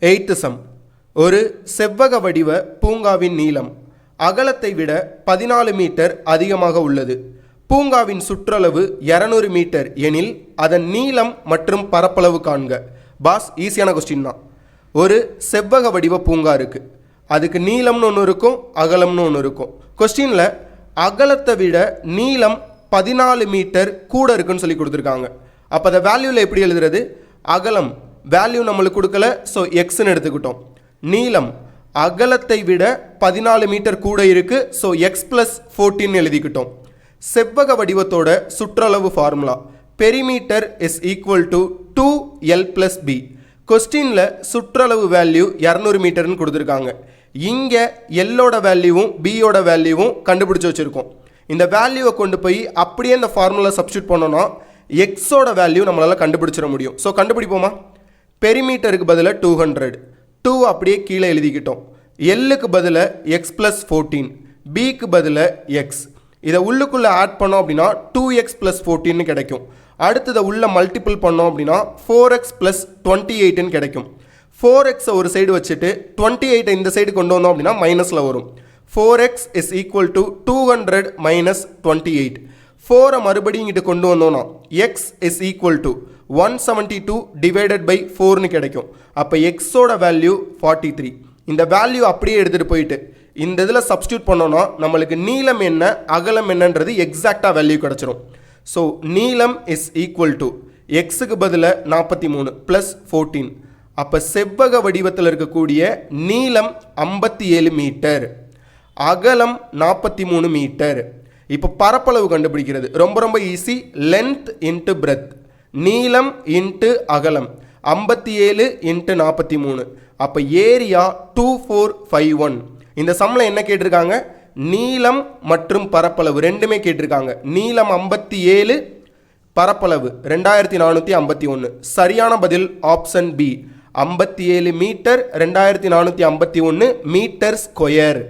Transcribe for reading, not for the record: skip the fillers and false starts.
8th some. ஒரு செவ்வக வடிவ பூங்காவின் நீளம் அகலத்தை விட 14 மீட்டர் அதிகமாக உள்ளது. பூங்காவின் சுற்றளவு 200 மீட்டர் எனில் அதன் நீளம் மற்றும் பரப்பளவு காண்க. பாஸ், ஈஸியான கொஸ்டின் தான். ஒரு செவ்வக வடிவ பூங்கா இருக்குது. அதுக்கு நீளம்னு ஒன்று இருக்கும், அகலம்னு ஒன்று இருக்கும். கொஸ்டினில் அகலத்தை விட நீளம் 14 மீட்டர் கூட இருக்குன்னு சொல்லி கொடுத்துருக்காங்க. அப்போ அந்த வேல்யூவில் எப்படி எழுதுறது? அகலம் வேல்யூ நம்மளுக்கு கொடுக்கல, ஸோ எக்ஸ்ன்னு எடுத்துக்கிட்டோம். நீளம் அகலத்தை விட 14 மீட்டர் கூட இருக்குது, ஸோ எக்ஸ் ப்ளஸ் 14 எழுதிக்கிட்டோம். செவ்வக வடிவத்தோட சுற்றளவு formula perimeter is equal to 2L + B. கொஸ்டினில் சுற்றளவு வேல்யூ 200 மீட்டர்னு கொடுத்துருக்காங்க. இங்கே எல்லோட வேல்யூவும் பியோட வேல்யூவும் கண்டுபிடிச்சி வச்சுருக்கோம். இந்த வேல்யூவை கொண்டு போய் அப்படியே இந்த ஃபார்முலா சப்ஸ்டியூட் பண்ணோன்னா எக்ஸோட வேல்யூ நம்மளால் கண்டுபிடிச்சிட முடியும். ஸோ கண்டுபிடிப்போமா? பெரிமீட்டருக்கு பதிலாக 200, 2 அப்படியே கீழே எழுதிக்கிட்டோம். எல்லுக்கு பதிலாக எக்ஸ் ப்ளஸ் 14, பிக்கு பதிலாக எக்ஸ். இதை உள்ளுக்குள்ளே ஆட் பண்ணோம் அப்படின்னா 2x + 14 கிடைக்கும். அடுத்ததை உள்ள மல்டிபிள் பண்ணோம் அப்படின்னா 4x + 28 கிடைக்கும். 4x ஒரு சைடு வச்சுட்டு 28 இந்த சைடு கொண்டு வந்தோம் அப்படின்னா மைனஸில் வரும். 4x is equal to 200 minus 28. 4 மறுபடியும் இங்கிட்டு கொண்டு வந்தோம்னா x is equal to 172 divided by 4னு கிடைக்கும். அப்போ எக்ஸோட வேல்யூ 43. இந்த வேல்யூ அப்படியே எடுத்துகிட்டு போயிட்டு இந்த இதில் சப்ஸ்டியூட் பண்ணோன்னா நம்மளுக்கு நீளம் என்ன அகலம் என்னன்றது எக்ஸாக்டாக வேல்யூ கிடச்சிரும். ஸோ நீளம் இஸ் ஈக்குவல் டு எக்ஸுக்கு பதிலாக 43 ப்ளஸ் 14. அப்போ செவ்வக வடிவத்தில் இருக்கக்கூடிய நீளம் 57 மீட்டர், அகலம் 43 மீட்டர். இப்போ பரப்பளவு கண்டுபிடிக்கிறது ரொம்ப ஈஸி. லென்த் இன்ட்டு பிரெத், நீளம் இன்ட்டு அகலம் 57 இன்ட்டு 43. அப்போ ஏரியா 2451. இந்த சம்மில் என்ன கேட்டிருக்காங்க? நீளம் மற்றும் பரப்பளவு ரெண்டுமே கேட்டிருக்காங்க. நீளம் 57, பரப்பளவு 2451. சரியான பதில் option B, 57 meter 2451 meter square.